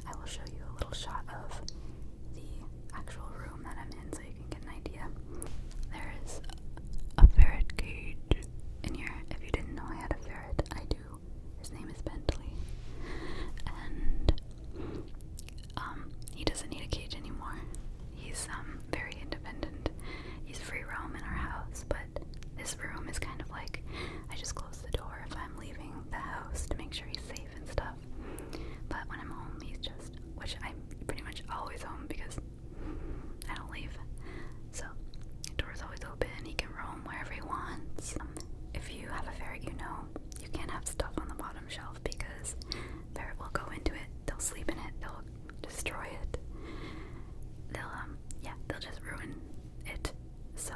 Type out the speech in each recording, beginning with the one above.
I will show you a little shot of the actual room that I'm in so you can get an idea. There is a ferret cage in here. If you didn't know I had a ferret, I do. His name is Bentley. And he doesn't need a cage anymore. He's very independent. He's free roam in our house, but this room is kind of like, I just close the door if I'm leaving the house to make sure he's safe and stuff. But when I'm home, he's just, which I'm pretty much always home because I don't leave. So the door's always open. He can roam wherever he wants. If you have a ferret, you know you can't have stuff on the bottom shelf because ferret will go into it. They'll sleep in it. They'll destroy it. They'll just ruin it. So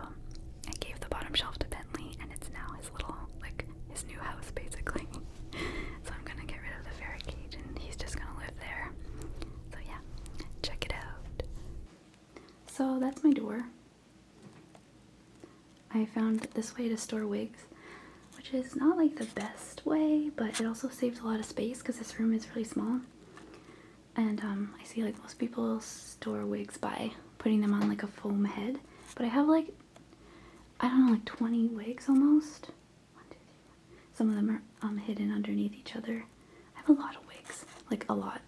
I gave the bottom shelf to Bentley, and it's now his little, like, his new house basically. So I'm gonna get rid of the ferret cage, and he's just gonna live there. So yeah, check it out. So that's my door. I found this way to store wigs, which is not like the best way, but it also saves a lot of space because this room is really small. And I see like most people store wigs by putting them on like a foam head, but I have like, I don't know, like 20 wigs almost. 1, 2, 3, 4. Some of them are hidden underneath each other. I have a lot of wigs, like a lot.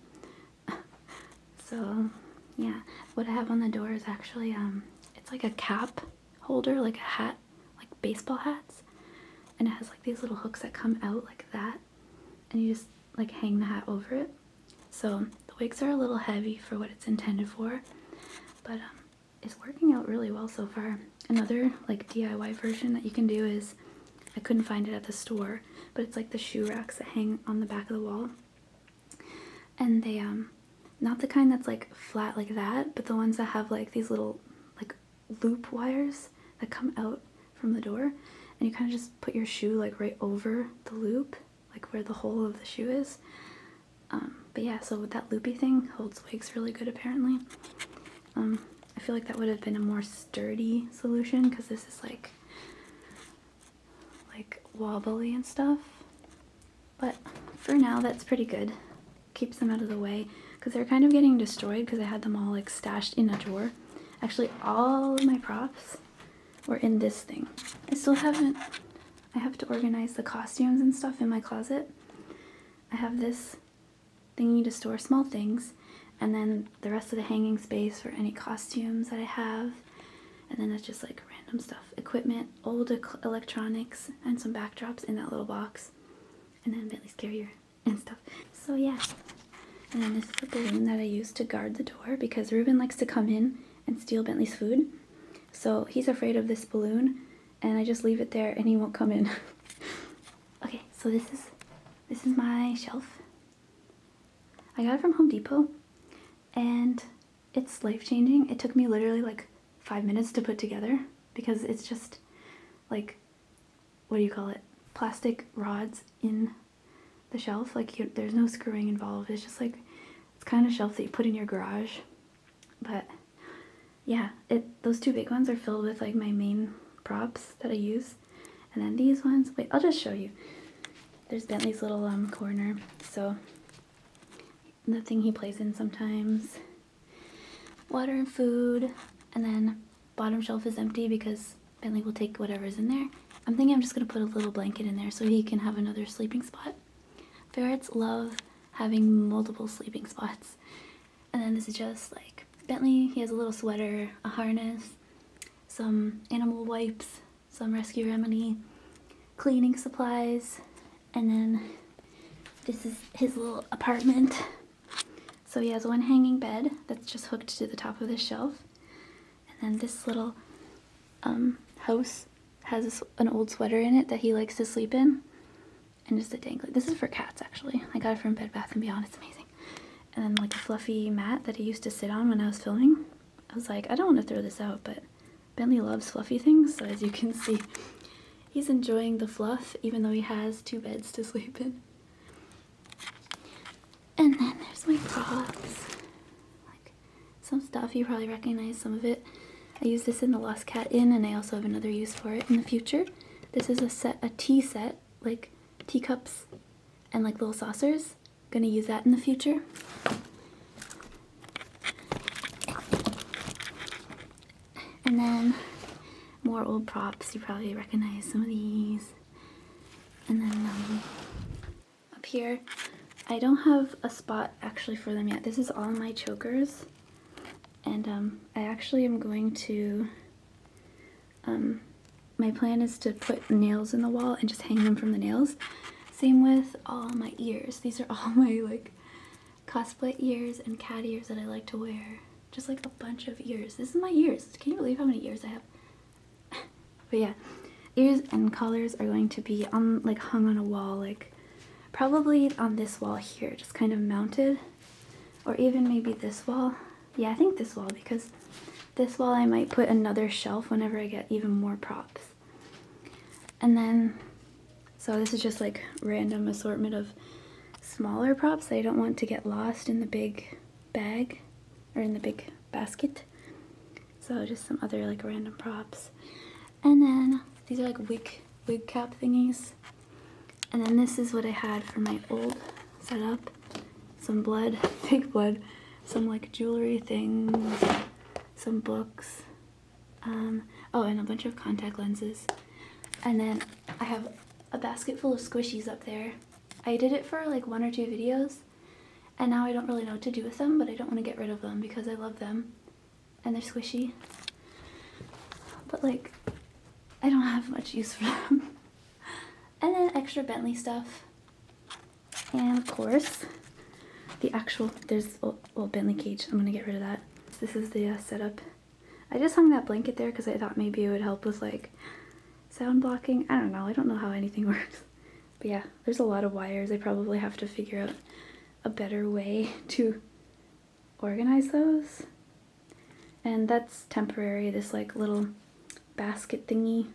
So yeah, what I have on the door is actually it's like a cap holder, like a hat, like baseball hats, and it has like these little hooks that come out like that, and you just like hang the hat over it. So the wigs are a little heavy for what it's intended for, but it's working out really well so far. Another like DIY version that you can do is, I couldn't find it at the store, but it's like the shoe racks that hang on the back of the wall, and they not the kind that's like flat like that, but the ones that have like these little like loop wires that come out from the door, and you kind of just put your shoe like right over the loop, like where the hole of the shoe is. But yeah, so that loopy thing holds wigs really good apparently. I feel like that would have been a more sturdy solution because this is like wobbly and stuff. But for now, that's pretty good. Keeps them out of the way because they're kind of getting destroyed because I had them all like stashed in a drawer. Actually, all of my props were in this thing. I have to organize the costumes and stuff in my closet. I have this thingy to store small things, and then the rest of the hanging space for any costumes that I have, and then it's just like random stuff, equipment, old electronics, and some backdrops in that little box, and then Bentley's carrier and stuff. So yeah, and then this is a balloon that I use to guard the door because Ruben likes to come in and steal Bentley's food, so he's afraid of this balloon, and I just leave it there and he won't come in. Okay, so this is my shelf. I got it from Home Depot, and it's life-changing. It took me literally like 5 minutes to put together because it's just like, what do you call it? Plastic rods in the shelf. Like there's no screwing involved. It's just like, it's kind of shelf that you put in your garage. But yeah, those two big ones are filled with like my main props that I use. And then these ones, wait, I'll just show you. There's Bentley's little corner. So the thing he plays in sometimes, water and food, and then bottom shelf is empty because Bentley will take whatever's in there. I'm thinking I'm just gonna put a little blanket in there so he can have another sleeping spot. Ferrets love having multiple sleeping spots. And then this is just like Bentley. He has a little sweater, a harness, some animal wipes, some rescue remedy, cleaning supplies, and then this is his little apartment. So he has one hanging bed that's just hooked to the top of this shelf. And then this little house has an old sweater in it that he likes to sleep in. And just a dangly. This is for cats actually. I got it from Bed Bath & Beyond. It's amazing. And then like a fluffy mat that he used to sit on when I was filming. I was like, I don't want to throw this out, but Bentley loves fluffy things. So as you can see, he's enjoying the fluff even though he has 2 beds to sleep in. And then there's my props, like some stuff, you probably recognize some of it. I use this in the Lost Cat Inn, and I also have another use for it in the future. This is a tea set, like teacups and like little saucers. Gonna use that in the future. then more old props. You probably recognize some of these. And then up here, I don't have a spot actually for them yet. This is all my chokers. And I actually am going to, my plan is to put nails in the wall and just hang them from the nails. Same with all my ears. These are all my like cosplay ears and cat ears that I like to wear. Just like a bunch of ears. This is my ears. Can you believe how many ears I have? But yeah, ears and collars are going to be on, like, hung on a wall, like probably on this wall here, just kind of mounted, or even maybe this wall. Yeah, I think this wall, because this wall I might put another shelf whenever I get even more props. And then, so this is just like random assortment of smaller props that I don't want to get lost in the big bag or in the big basket. So just some other like random props. And then these are like wig cap thingies. And then this is what I had for my old setup. Some blood, fake blood, some like jewelry things, some books, oh, and a bunch of contact lenses. And then I have a basket full of squishies up there. I did it for like 1 or 2 videos, and now I don't really know what to do with them, but I don't want to get rid of them because I love them and they're squishy. But like, I don't have much use for them. And then extra Bentley stuff. And of course, the actual, there's a little Bentley cage. I'm gonna get rid of that. This is the setup. I just hung that blanket there because I thought maybe it would help with like sound blocking. I don't know how anything works. But yeah, there's a lot of wires. I probably have to figure out a better way to organize those. And that's temporary, this like little basket thingy,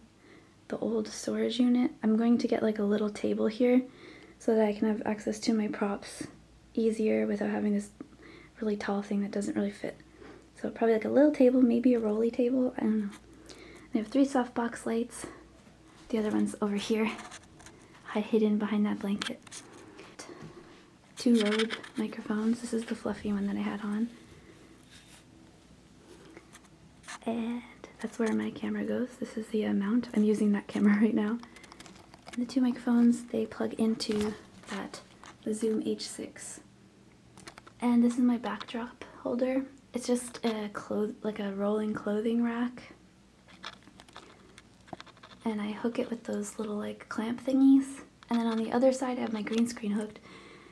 the old storage unit. I'm going to get like a little table here so that I can have access to my props easier without having this really tall thing that doesn't really fit. So probably like a little table, maybe a rolly table, I don't know. I have 3 softbox lights. The other one's over here, hidden behind that blanket. 2 Rode microphones. This is the fluffy one that I had on. And that's where my camera goes. This is the mount. I'm using that camera right now. And the 2 microphones, they plug into the Zoom H6. And this is my backdrop holder. It's just like a rolling clothing rack. And I hook it with those little like clamp thingies. And then on the other side I have my green screen hooked.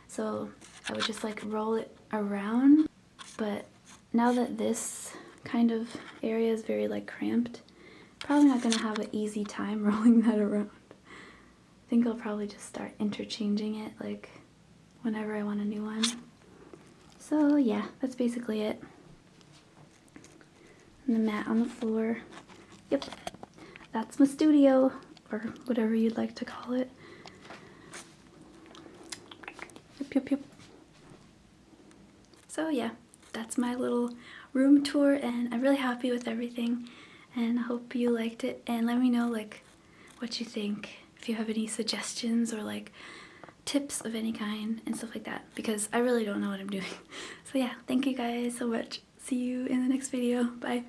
So I would just like roll it around. But now that this kind of area is very like cramped, probably not gonna have an easy time rolling that around. I think I'll probably just start interchanging it like whenever I want a new one. So yeah, that's basically it. And the mat on the floor. Yep, that's my studio, or whatever you'd like to call it. Yep. So yeah, that's my little room tour, and I'm really happy with everything, and I hope you liked it. And let me know like what you think, if you have any suggestions or like tips of any kind and stuff like that, because I really don't know what I'm doing. So yeah, thank you guys so much. See you in the next video. Bye.